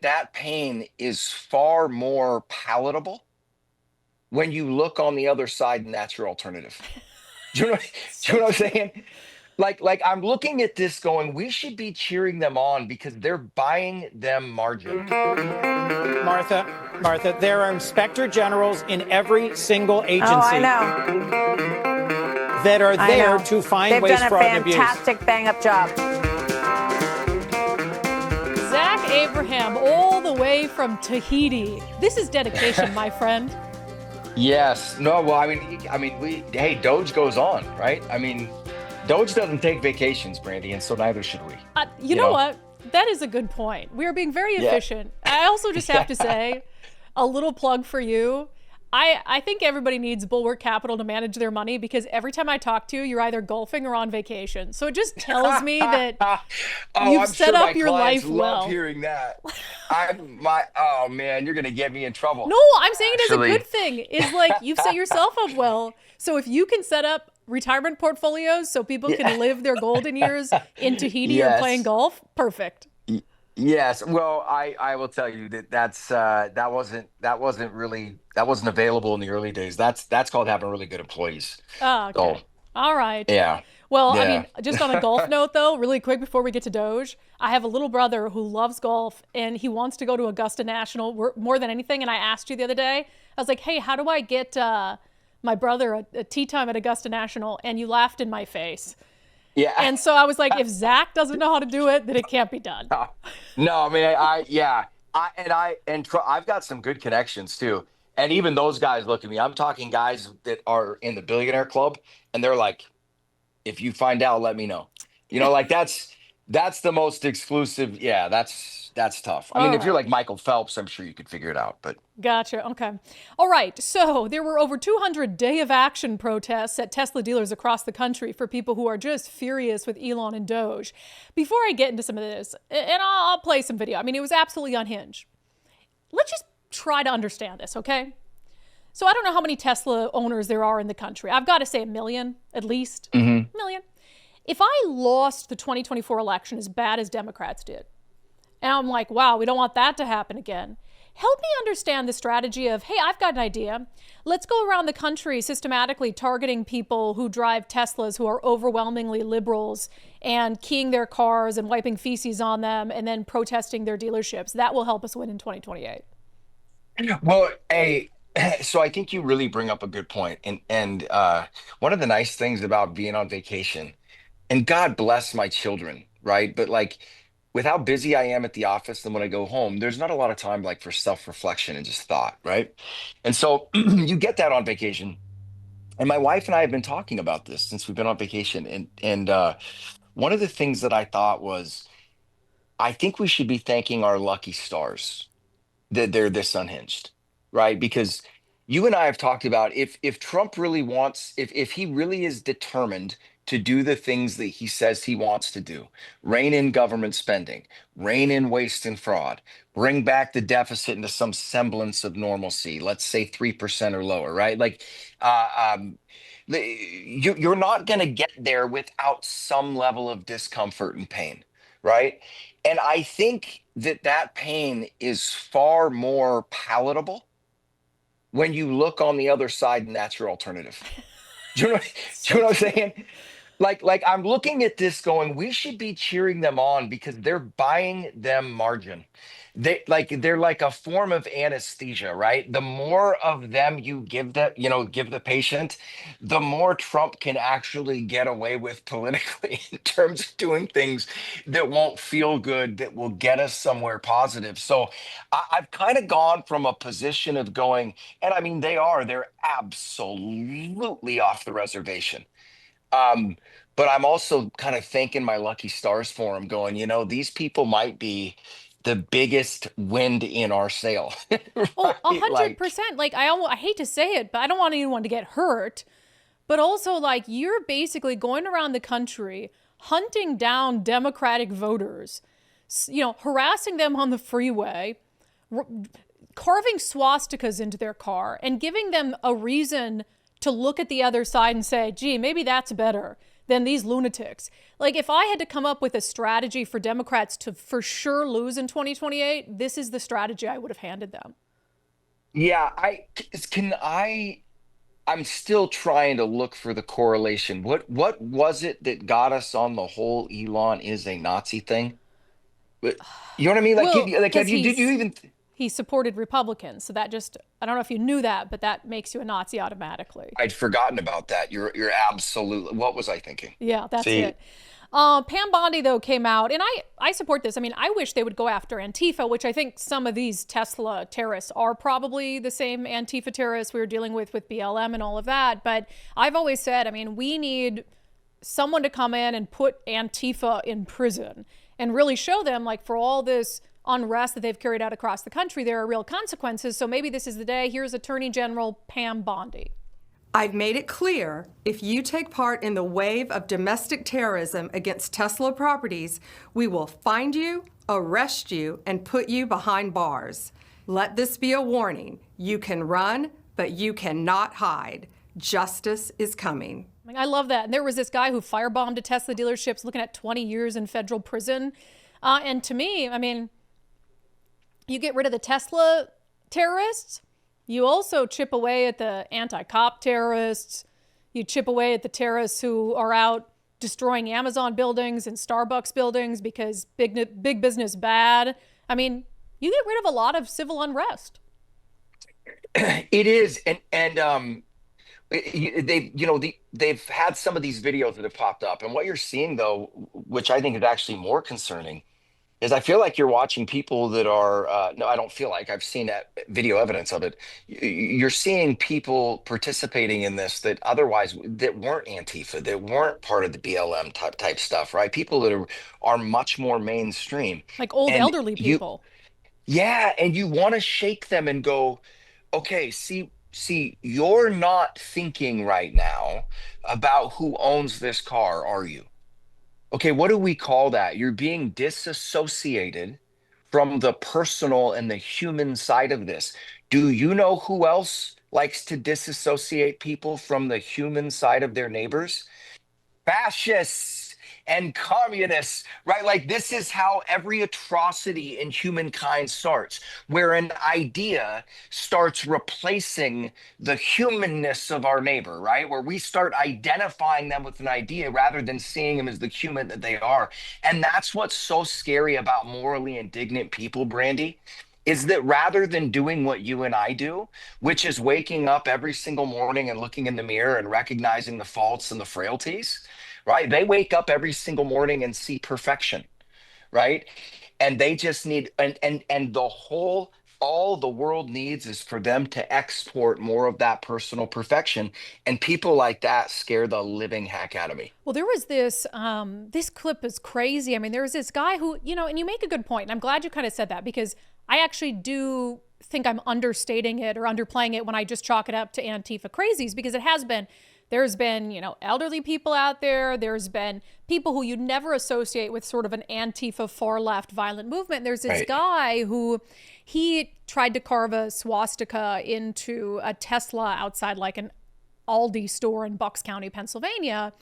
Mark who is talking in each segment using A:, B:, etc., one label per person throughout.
A: that pain is far more palatable when you look on the other side and that's your alternative. Do you know, do you
B: So
A: know what I'm
B: true.
A: saying? Like I'm looking at this going, we should be cheering them on because they're buying them margin.
C: Martha, there are inspector generals in every single
D: Oh, I
C: agency
D: know.
C: that are
D: I
C: there
D: know.
C: to find
D: They've
C: waste,
D: done a
C: fraud, and abuse.
D: fantastic bang up job.
B: Zach Abraham, all the way from Tahiti. This is dedication, my friend.
A: Yes. No, well, hey, Doge goes on, right? I mean, Doge doesn't take vacations, Brandy, and so neither should we.
B: You
A: You
B: know
A: know?
B: what? That is a good point. We are being very
A: Yeah.
B: efficient. I also just have to say, a little plug for you. I think everybody needs Bulwark Capital to manage their money because every time I talk to you, you're either golfing or on vacation. So it just tells me that
A: Oh,
B: you've
A: I'm
B: set
A: sure my
B: up your
A: clients
B: life
A: love
B: well.
A: hearing that. Oh man, you're gonna get me in trouble.
B: No, I'm saying it as a good
A: Actually,
B: thing. Is like you've set yourself up well. So if you can set up retirement portfolios so people
A: yeah.
B: can live their golden years in Tahiti or playing
A: Yes.
B: golf, perfect.
A: Y- Yes. Well, I will tell you that that wasn't available in the early days. That's called having really good employees.
B: Oh,
A: So
B: okay. All right.
A: yeah.
B: Well, I
A: Yeah.
B: mean, just on a golf note, though, really quick before we get to Doge, I have a little brother who loves golf and he wants to go to Augusta National more than anything. And I asked you the other day, I was like, hey, how do I get my brother a tee time at Augusta National? And you laughed in my face.
A: Yeah.
B: And so I was like, if Zach doesn't know how to do it, then it can't be done.
A: No, I mean, yeah, I've got some good connections too. And even those guys look at me. I'm talking guys that are in the billionaire club, and they're like, if you find out, let me know. Like that's the most exclusive. Yeah, that's tough. I mean,
B: All
A: if you're
B: right.
A: like Michael Phelps, I'm sure you could figure it out. But
B: Gotcha. Okay. All right. So there were over 200 day of action protests at Tesla dealers across the country for people who are just furious with Elon and Doge. Before I get into some of this, and I'll play some video, I mean, it was absolutely unhinged. Let's just try to understand this, okay? So I don't know how many Tesla owners there are in the country. I've got to say a million, at least.
A: Mhm.
B: A million. If I lost the 2024 election as bad as Democrats did, and I'm like, wow, we don't want that to happen again. Help me understand the strategy of, hey, I've got an idea. Let's go around the country systematically targeting people who drive Teslas who are overwhelmingly liberals and keying their cars and wiping feces on them and then protesting their dealerships. That will help us win in 2028.
A: Well, so I think you really bring up a good point, and one of the nice things about being on vacation, and God bless my children, right? But like with how busy I am at the office and when I go home, there's not a lot of time like for self-reflection and just thought, right? And so you get that on vacation. And my wife and I have been talking about this since we've been on vacation. And one of the things that I thought was, I think we should be thanking our lucky stars that they're this unhinged, right? Because you and I have talked about if Trump really wants, if he really is determined to do the things that he says he wants to do, rein in government spending, rein in waste and fraud, bring back the deficit into some semblance of normalcy, let's say 3% or lower, right? Like, you're not going to get there without some level of discomfort and pain, right? And I think that that pain is far more palatable when you look on the other side and that's your alternative. Do you know, do
B: So
A: you know what
B: true.
A: I'm saying? Like I'm looking at this going, we should be cheering them on because they're buying them margin. They're like a form of anesthesia, right? The more of them you give give the patient, the more Trump can actually get away with politically in terms of doing things that won't feel good, that will get us somewhere positive. So I've kind of gone from a position of going, and I mean they're absolutely off the reservation. Um, but I'm also kind of thanking my lucky stars for them, going, these people might be the biggest wind in our sail,
B: Oh, a
A: right?
B: hundred
A: Like,
B: percent. Like I hate to say it, but I don't want anyone to get hurt. But also, like you're basically going around the country hunting down Democratic voters, harassing them on the freeway, r- carving swastikas into their car, and giving them a reason to look at the other side and say, "Gee, maybe that's better." than these lunatics. Like, if I had to come up with a strategy for Democrats to for sure lose in 2028, this is the strategy I would have handed them.
A: Yeah, I'm still trying to look for the correlation. What was it that got us on the whole Elon is a Nazi thing? But you know what I mean? Like,
B: Well, because
A: have you did you even
B: he supported Republicans, so that just, I don't know if you knew that, but that makes you a Nazi automatically.
A: I'd forgotten about that. You're absolutely, what was I thinking?
B: Yeah, that's
A: See,
B: it. Pam Bondi, though, came out, and I support this. I mean, I wish they would go after Antifa, which I think some of these Tesla terrorists are probably the same Antifa terrorists we were dealing with BLM and all of that. But I've always said, I mean, we need someone to come in and put Antifa in prison and really show them, like, for all this unrest that they've carried out across the country, there are real consequences. So maybe this is the day. Here's Attorney General Pam Bondi.
E: I've made it clear, if you take part in the wave of domestic terrorism against Tesla properties, we will find you, arrest you, and put you behind bars. Let this be a warning. You can run, but you cannot hide. Justice is coming.
B: I love that. And there was this guy who firebombed a Tesla dealerships looking at 20 years in federal prison. And to me, I mean, you get rid of the Tesla terrorists, you also chip away at the anti-cop terrorists. You chip away at the terrorists who are out destroying Amazon buildings and Starbucks buildings because big business bad. I mean, you get rid of a lot of civil unrest.
A: it is, they've had some of these videos that have popped up, and what you're seeing though, which I think is actually more concerning, is I feel like you're watching people that are no, I don't feel like I've seen that video evidence of it. You're seeing people participating in this that otherwise that weren't Antifa, that weren't part of the BLM type stuff, right? People that are much more mainstream,
B: Like old
A: and
B: elderly people.
A: yeah, and you want to shake them and go, okay, see, you're not thinking right now about who owns this car, are you? Okay, what do we call that? You're being disassociated from the personal and the human side of this. Do you know who else likes to disassociate people from the human side of their neighbors? Fascists and communists, right? Like, this is how every atrocity in humankind starts, where an idea starts replacing the humanness of our neighbor, right? Where we start identifying them with an idea rather than seeing them as the human that they are. And that's what's so scary about morally indignant people, Brandy, is that rather than doing what you and I do, which is waking up every single morning and looking in the mirror and recognizing the faults and the frailties, right? They wake up every single morning and see perfection, right? And they just need, and the whole, all the world needs is for them to export more of that personal perfection. And people like that scare the living heck out of me.
B: Well, there was this, this clip is crazy. I mean, there was this guy who, you know, and you make a good point, and I'm glad you kind of said that, because I actually do think I'm understating it or underplaying it when I just chalk it up to Antifa crazies, because it has been. There's been, you know, elderly people out there. There's been people who you'd never associate with sort of an Antifa far left violent movement. There's this guy who he tried to carve a swastika into a Tesla outside like an Aldi store in Bucks County, Pennsylvania.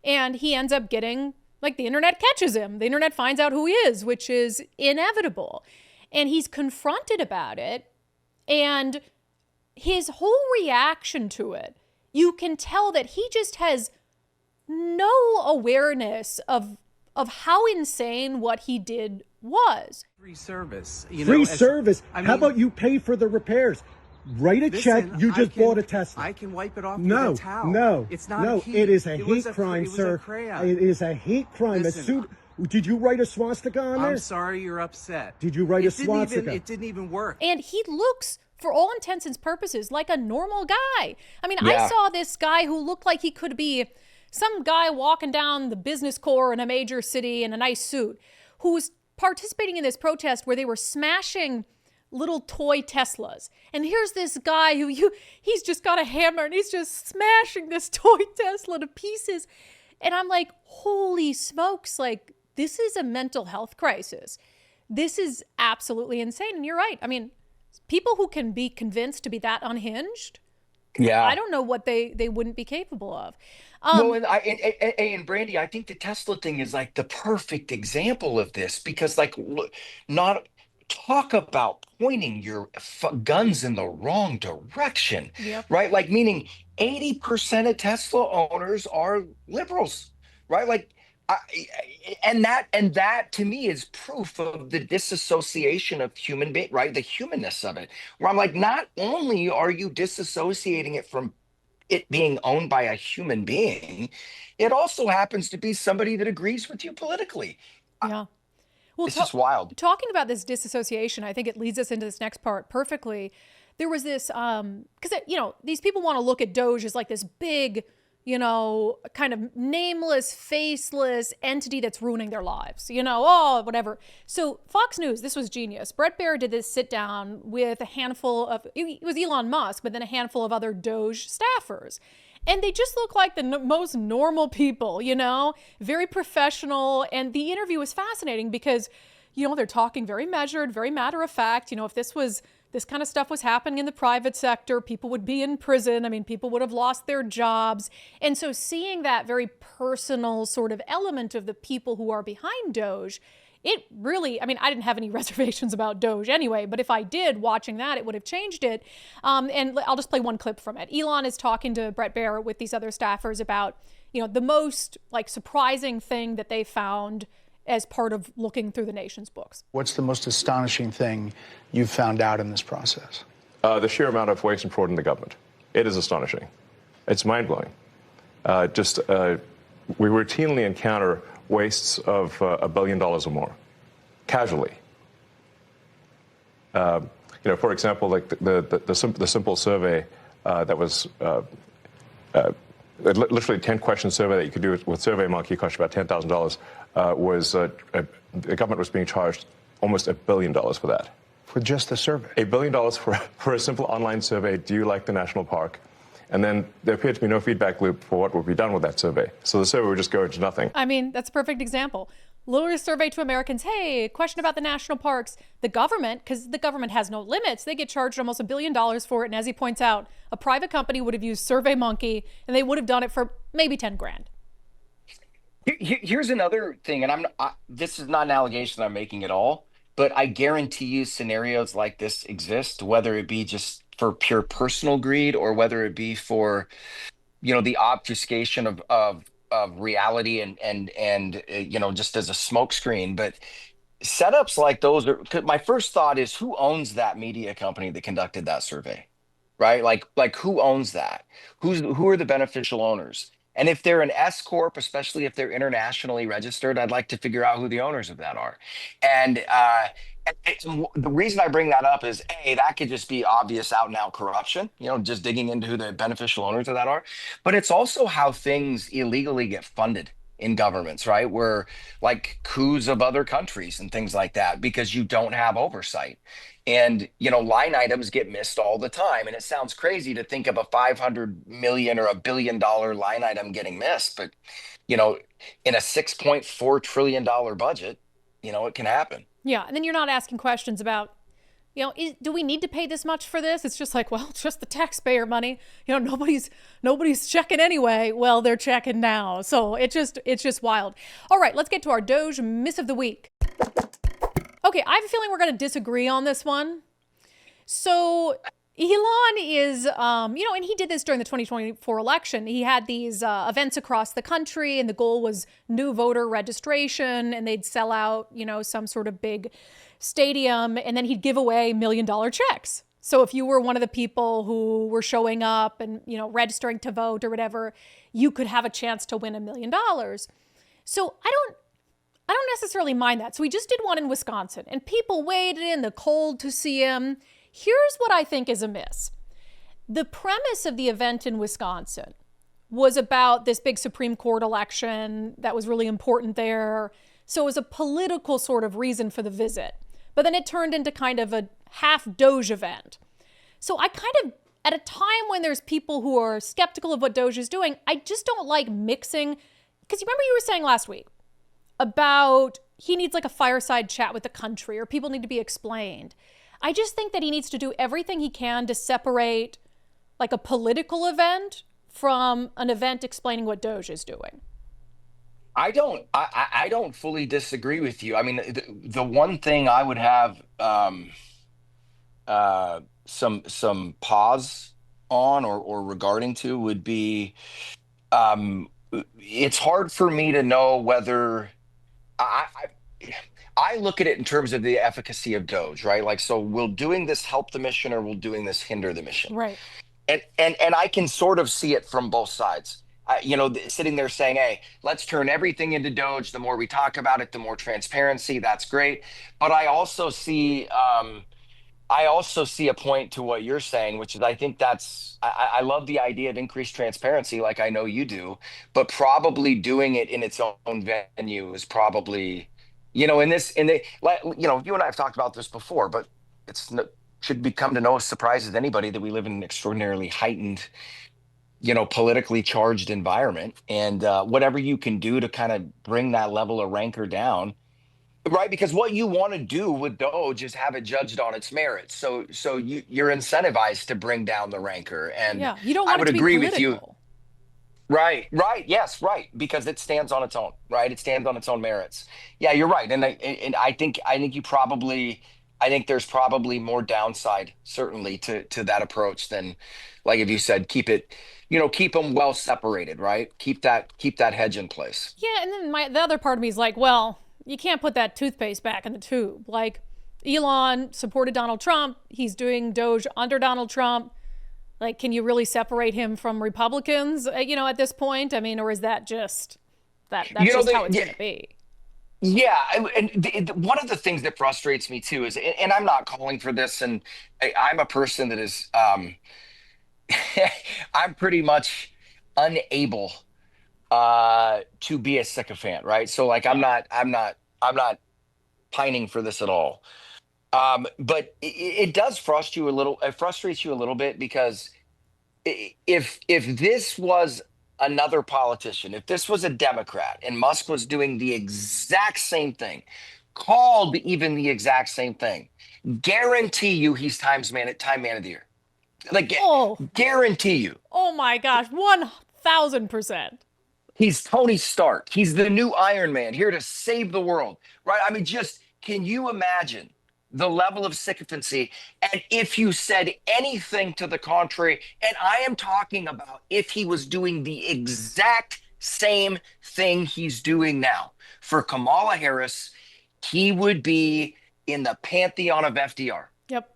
B: And he ends up getting, like, the internet catches him. The internet finds out who he is, which is inevitable. And he's confronted about it. And his whole reaction to it, you can tell that he just has no awareness of how insane what he did was.
F: Free service.
G: Free service? How about you pay for the repairs? Write a check. You just bought a Tesla.
F: I can wipe it off with
G: No,
F: a towel.
G: no,
F: It's not
G: no.
F: heat.
G: It is a
F: It was
G: hate crime,
F: it was
G: sir.
F: a crayon.
G: It is a hate crime.
F: Listen,
G: Did you write a swastika on there?
F: I'm sorry you're upset.
G: Did you write a swastika?
F: It didn't even work.
B: And he looks, for all intents and purposes, like a normal guy. I mean,
A: Yeah.
B: I saw this guy who looked like he could be some guy walking down the business core in a major city in a nice suit, who was participating in this protest where they were smashing little toy Teslas. And here's this guy who he's just got a hammer and he's just smashing this toy Tesla to pieces. And I'm like, holy smokes, like, this is a mental health crisis. This is absolutely insane. And you're right. I mean, people who can be convinced to be that unhinged, I
A: Yeah.
B: don't know what they wouldn't be capable of.
A: Well, and Brandy, I think the Tesla thing is like the perfect example of this because, like, not talk about pointing your guns in the wrong direction,
B: Yep.
A: right? Like, meaning 80% of Tesla owners are liberals, right? Like, and that to me is proof of the disassociation of human being, right? The humanness of it. Where I'm like, not only are you disassociating it from it being owned by a human being, it also happens to be somebody that agrees with you politically.
B: Yeah. Well,
A: It's just wild.
B: talking about this disassociation, I think it leads us into this next part perfectly. There was this, because, these people want to look at Doge as like this big, kind of nameless, faceless entity that's ruining their lives, whatever. So Fox News, this was genius. Bret Baier did this sit down with a handful of, it was Elon Musk, but then a handful of other Doge staffers. And they just look like the most normal people, very professional. And the interview was fascinating because, they're talking very measured, very matter of fact. If this kind of stuff was happening in the private sector, people would be in prison. I mean, people would have lost their jobs. And so seeing that very personal sort of element of the people who are behind Doge, it really, I didn't have any reservations about Doge anyway, but if I did, watching that, it would have changed it. And I'll just play one clip from it. Elon is talking to Bret Baier with these other staffers about, the most surprising thing that they found as part of looking through the nation's books.
H: What's the most astonishing thing you've found out in this process?
I: The sheer amount of waste and fraud in the government. It is astonishing. It's mind-blowing. We routinely encounter wastes of $1 billion or more, casually. For example, like the simple survey that was literally 10-question survey that you could do with SurveyMonkey, cost you about $10,000. The government was being charged almost $1 billion for that.
H: For just the survey?
I: $1 billion for a simple online survey. Do you like the national park? And then there appeared to be no feedback loop for what would be done with that survey. So the survey would just go into nothing.
B: That's a perfect example. Literally a survey to Americans. Hey, question about the national parks. The government, because the government has no limits, they get charged almost $1 billion for it. And as he points out, a private company would have used SurveyMonkey and they would have done it for maybe 10 grand.
A: Here's another thing, and this is not an allegation that I'm making at all, but I guarantee you scenarios like this exist, whether it be just for pure personal greed or whether it be for, the obfuscation of reality and just as a smokescreen. But setups like those are, 'cause my first thought is who owns that media company that conducted that survey, right? Like who owns that? Who are the beneficial owners? And if they're an S corp, especially if they're internationally registered, I'd like to figure out who the owners of that are. And the reason I bring that up is that could just be obvious out and out corruption, just digging into who the beneficial owners of that are. But it's also how things illegally get funded in governments, right? Where like coups of other countries and things like that, because you don't have oversight. And, line items get missed all the time. And it sounds crazy to think of a 500 million or $1 billion line item getting missed. But, in a $6.4 trillion budget, it can happen.
B: Yeah. And then you're not asking questions about, do we need to pay this much for this? It's just like, well, it's just the taxpayer money. Nobody's checking anyway. Well, they're checking now. So it's just wild. All right, let's get to our Doge Miss of the Week. Okay, I have a feeling we're going to disagree on this one. So Elon is, and he did this during the 2024 election. He had these events across the country, and the goal was new voter registration, and they'd sell out, some sort of big stadium, and then he'd give away $1 million checks. So if you were one of the people who were showing up and, registering to vote or whatever, you could have a chance to win $1 million. So I don't necessarily mind that. So we just did one in Wisconsin, and people waited in the cold to see him. Here's what I think is amiss. The premise of the event in Wisconsin was about this big Supreme Court election that was really important there. So it was a political sort of reason for the visit. But then it turned into kind of a half Doge event. So I kind of, at a time when there's people who are skeptical of what Doge is doing, I just don't like mixing. Because you remember you were saying last week about he needs like a fireside chat with the country, or people need to be explained. I just think that he needs to do everything he can to separate like a political event from an event explaining what Doge is doing.
A: I don't fully disagree with you. I mean, the one thing I would have some pause on or regarding to would be um, it's hard for me to know whether I look at it in terms of the efficacy of Doge, right? Like, so will doing this help the mission or will doing this hinder the mission?
B: Right.
A: And I can sort of see it from both sides. Sitting there saying, "Hey, let's turn everything into Doge. The more we talk about it, the more transparency. That's great." But I also see a point to what you're saying, which is I think I love the idea of increased transparency, like I know you do, but probably doing it in its own venue is probably, you and I have talked about this before, but it's no, should become to no surprise to anybody that we live in an extraordinarily heightened, politically charged environment, and whatever you can do to kind of bring that level of rancor down. Right, because what you want to do with Doge is have it judged on its merits. So you're incentivized to bring down the rancor, and
B: Yeah, you don't
A: I
B: want it
A: would
B: to be
A: agree with you.
B: political.
A: Right, yes, right, because it stands on its own, right? It stands on its own merits. Yeah, you're right, and I think there's probably more downside certainly to that approach than, like if you said, keep them well separated, right? Keep that hedge in place.
B: Yeah, and then the other part of me is like, well, you can't put that toothpaste back in the tube. Like, Elon supported Donald Trump. He's doing Doge under Donald Trump. Like, can you really separate him from Republicans, at this point? I mean, or is that just, that's just how it's going to be?
A: Yeah, one of the things that frustrates me too is, and I'm not calling for this, and I'm a person that is, I'm pretty much unable to be a sycophant, right? So like I'm not pining for this at all. But it does frustrate you a little. It frustrates you a little bit because if this was another politician, if this was a Democrat and Musk was doing the exact same thing, called even the exact same thing, guarantee you he's time man of the year. Like, guarantee you.
B: Oh my gosh, 1,000%.
A: He's Tony Stark. He's the new Iron Man, here to save the world, right? I mean, just can you imagine the level of sycophancy? And if you said anything to the contrary, and I am talking about if he was doing the exact same thing he's doing now for Kamala Harris, he would be in the pantheon of FDR.
B: Yep.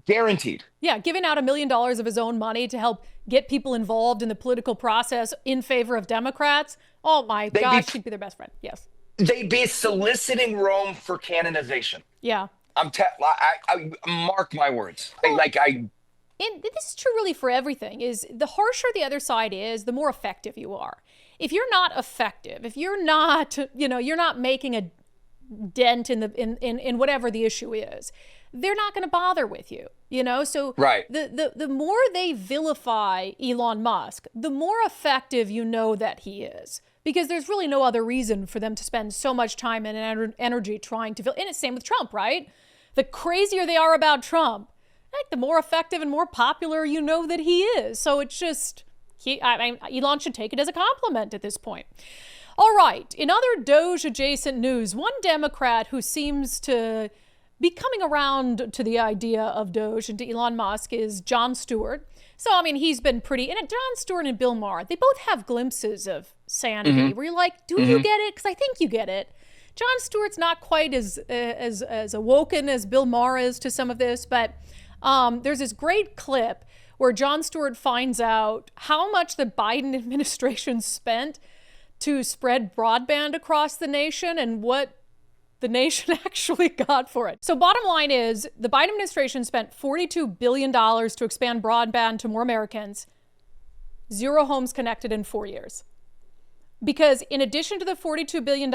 A: Guaranteed.
B: Yeah, giving out $1 million of his own money to help get people involved in the political process in favor of Democrats. Oh my gosh, he'd be their best friend. Yes.
A: They'd be soliciting Rome for canonization.
B: Yeah.
A: I mark my words.
B: Well, and this is true really for everything, is the harsher the other side is, the more effective you are. If you're not effective, if you're not, you're not making a dent in whatever the issue is, they're not going to bother with you, So
A: right.
B: The more they vilify Elon Musk, the more effective that he is. Because there's really no other reason for them to spend so much time and energy trying to and it's same with Trump, right? The crazier they are about Trump, the more effective and more popular that he is. So it's just, Elon should take it as a compliment at this point. All right, in other Doge-adjacent news, one Democrat who seems to be coming around to the idea of Doge and to Elon Musk is Jon Stewart. So, he's been pretty, and Jon Stewart and Bill Maher, they both have glimpses of sanity where you're like, do you get it? Because I think you get it. Jon Stewart's not quite as awoken as Bill Maher is to some of this, but there's this great clip where Jon Stewart finds out how much the Biden administration spent to spread broadband across the nation and what the nation actually got for it. So bottom line is, the Biden administration spent $42 billion to expand broadband to more Americans. 0 homes connected in 4 years. Because in addition to the $42 billion,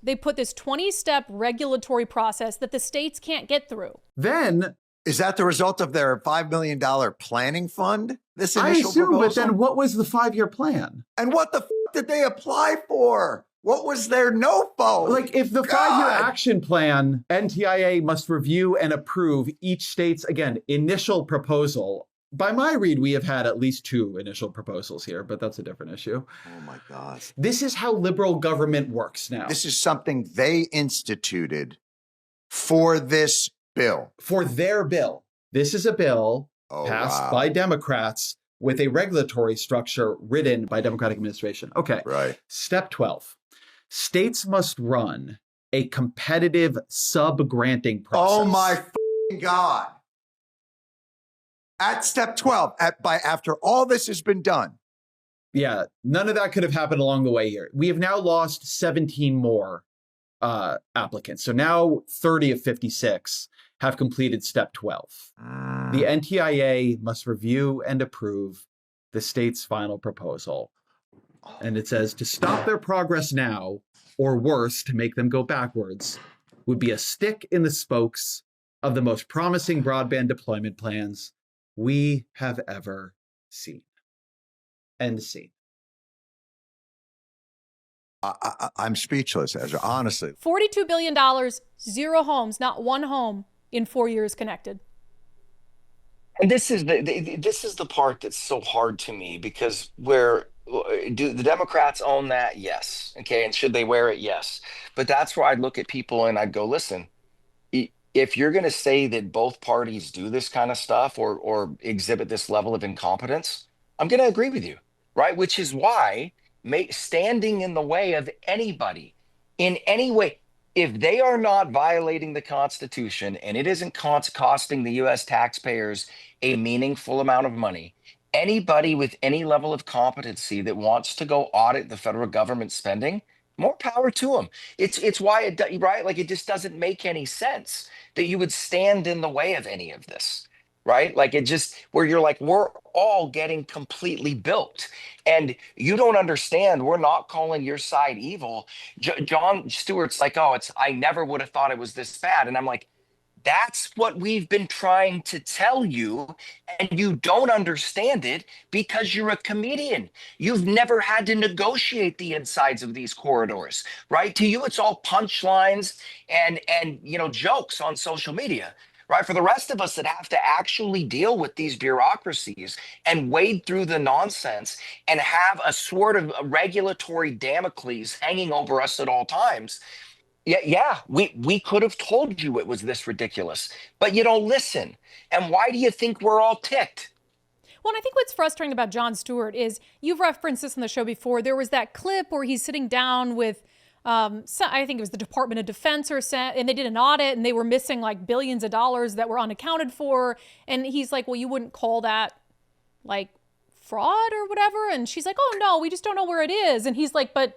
B: they put this 20-step regulatory process that the states can't get through.
J: Then, is that the result of their $5 million planning fund? This initial
K: proposal?
J: But
K: then what was the 5-year plan?
J: And what the did they apply for? What was their no-fo?
K: Like, if the 5-year action plan, NTIA must review and approve each state's, again, initial proposal by my read, we have had at least 2 initial proposals here, but that's a different issue.
J: Oh my God.
K: This is how liberal government works now.
J: This is something they instituted for this bill.
K: For their bill. This is a bill passed by Democrats with a regulatory structure written by Democratic administration. Okay.
J: Right.
K: Step 12. States must run a competitive sub-granting process.
J: Oh my God. At step 12, after all this has been done.
K: Yeah, none of that could have happened along the way here. We have now lost 17 more applicants. So now 30 of 56 have completed step 12. The NTIA must review and approve the state's final proposal. And it says to stop their progress now, or worse, to make them go backwards, would be a stick in the spokes of the most promising broadband deployment plans we have ever seen. End scene.
J: I'm speechless, Ezra, honestly.
B: $42 billion, 0 homes, not 1 home in 4 years connected.
A: And this is the part that's so hard to me, because do the Democrats own that? Yes. Okay. And should they wear it? Yes. But that's where I'd look at people and I'd go, listen, if you're going to say that both parties do this kind of stuff or exhibit this level of incompetence, I'm going to agree with you, right? Which is why standing in the way of anybody in any way, if they are not violating the Constitution and it isn't costing the U.S. taxpayers a meaningful amount of money, anybody with any level of competency that wants to go audit the federal government spending, more power to them. It's why right? Like, it just doesn't make any sense that you would stand in the way of any of this, right? Like, it just, where you're like, we're all getting completely built. And you don't understand, we're not calling your side evil. John Stewart's like, oh, I never would have thought it was this bad. And I'm like, that's what we've been trying to tell you, and you don't understand it because you're a comedian. You've never had to negotiate the insides of these corridors, right? To you, it's all punchlines and jokes on social media, right? For the rest of us that have to actually deal with these bureaucracies and wade through the nonsense and have a sort of a regulatory Damocles hanging over us at all times. Yeah, we could have told you it was this ridiculous, but you don't listen. And why do you think we're all ticked?
B: Well, and I think what's frustrating about Jon Stewart is, you've referenced this on the show before, there was that clip where he's sitting down with, I think it was the Department of Defense and they did an audit and they were missing like billions of dollars that were unaccounted for. And he's like, well, you wouldn't call that like fraud or whatever. And she's like, oh no, we just don't know where it is. And he's like, but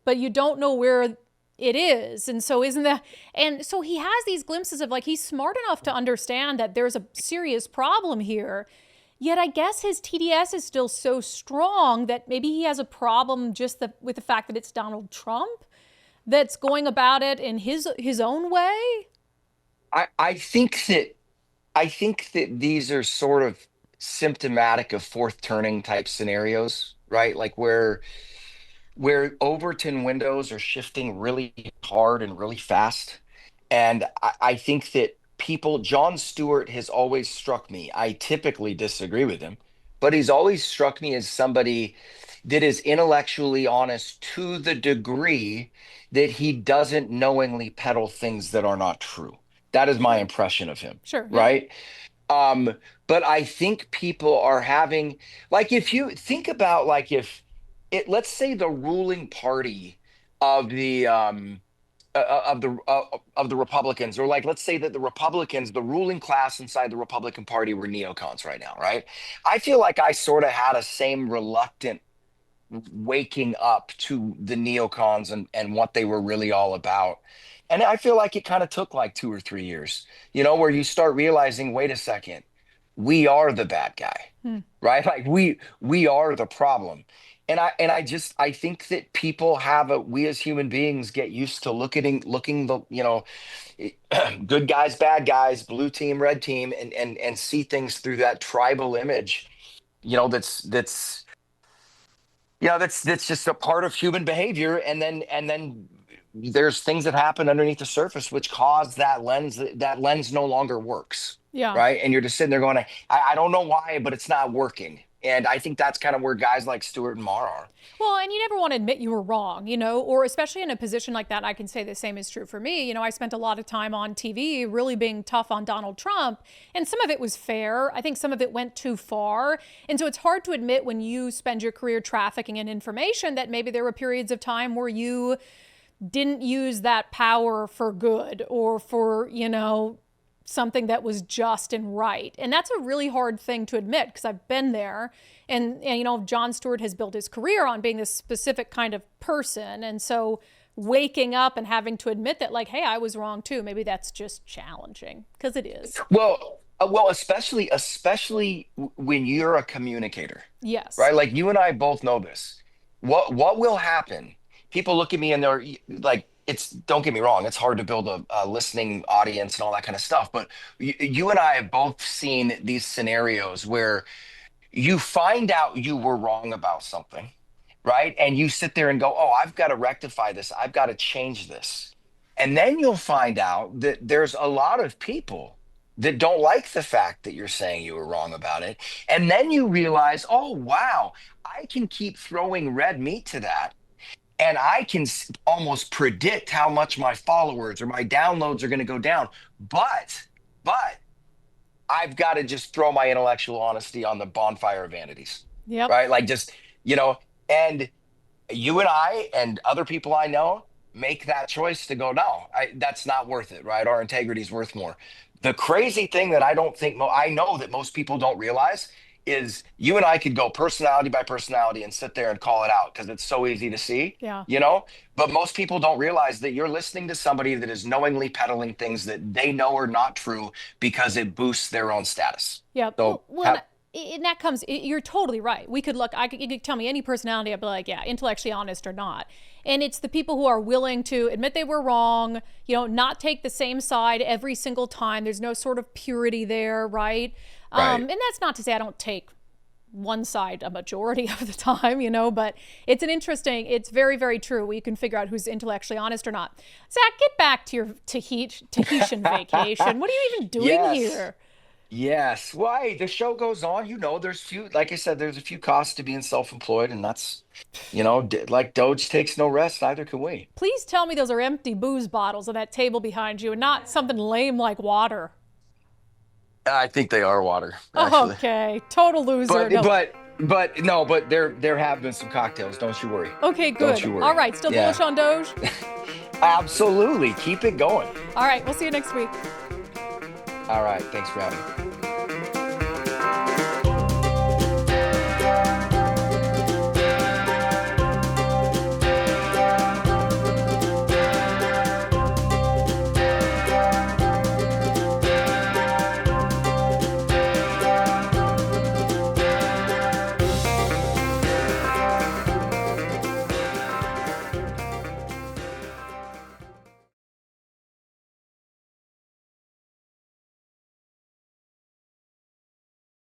B: you don't know where it is. And so isn't that, and so he has these glimpses of like, he's smart enough to understand that there's a serious problem here. Yet I guess his TDS is still so strong that maybe he has a problem just with the fact that it's Donald Trump that's going about it in his own way.
A: I think that these are sort of symptomatic of fourth turning type scenarios, right? Like where Overton windows are shifting really hard and really fast. And I think that Jon Stewart has always struck me. I typically disagree with him, but he's always struck me as somebody that is intellectually honest to the degree that he doesn't knowingly peddle things that are not true. That is my impression of him.
B: Sure.
A: Right. But I think people are having, like, if you think about, like, let's say the ruling party of the Republicans, or like, let's say that the Republicans, the ruling class inside the Republican Party, were neocons right now, right? I feel like I sort of had a same reluctant waking up to the neocons and what they were really all about. And I feel like it kind of took like 2 or 3 years, where you start realizing, wait a second, we are the bad guy, right? Like we are the problem. And I think that people we as human beings get used to looking the, good guys, bad guys, blue team, red team, and see things through that tribal image, that's just a part of human behavior. And then there's things that happen underneath the surface which cause that lens no longer works.
B: Yeah.
A: right? And you're just sitting there going, I don't know why, but it's not working. And I think that's kind of where guys like Stewart and Marr are.
B: Well, and you never want to admit you were wrong, or especially in a position like that, I can say the same is true for me. I spent a lot of time on TV really being tough on Donald Trump, and some of it was fair. I think some of it went too far. And so it's hard to admit when you spend your career trafficking in information that maybe there were periods of time where you didn't use that power for good or for, something that was just and right. And that's a really hard thing to admit because I've been there. And Jon Stewart has built his career on being this specific kind of person. And so waking up and having to admit that, like, hey, I was wrong too, maybe that's just challenging, because it is.
A: Well, especially when you're a communicator.
B: Yes.
A: Right? Like you and I both know this. What will happen? People look at me and they're like, don't get me wrong, it's hard to build a listening audience and all that kind of stuff. But you and I have both seen these scenarios where you find out you were wrong about something, right? And you sit there and go, oh, I've got to rectify this. I've got to change this. And then you'll find out that there's a lot of people that don't like the fact that you're saying you were wrong about it. And then you realize, oh, wow, I can keep throwing red meat to that. And I can almost predict how much my followers or my downloads are going to go down. But I've got to just throw my intellectual honesty on the bonfire of vanities.
B: Yep.
A: Right? Like just, and you and I and other people I know make that choice to go, no, that's not worth it, right? Our integrity is worth more. The crazy thing that I don't think, I know that most people don't realize is you and I could go personality by personality and sit there and call it out because it's so easy to see, but most people don't realize that you're listening to somebody that is knowingly peddling things that they know are not true because it boosts their own status.
B: Yeah.
A: So
B: and that comes, you're totally right. We could look, you could tell me any personality, I'd be like, yeah, intellectually honest or not. And it's the people who are willing to admit they were wrong, not take the same side every single time. There's no sort of purity there, right? And that's not to say I don't take one side a majority of the time, but it's very, very true. We can figure out who's intellectually honest or not. Zach, get back to your Tahitian vacation. What are you even doing here?
A: Yes. Why? The show goes on. Like I said, there's a few costs to being self-employed, and that's, like DOGE takes no rest, neither can we.
B: Please tell me those are empty booze bottles on that table behind you and not something lame like water.
A: I think they are water, actually.
B: Okay. Total loser.
A: But there have been some cocktails. Don't you worry.
B: Okay, good.
A: Don't you worry.
B: All right. Still bullish on DOGE?
A: Absolutely. Keep it going.
B: All right. We'll see you next week.
A: All right. Thanks for having me.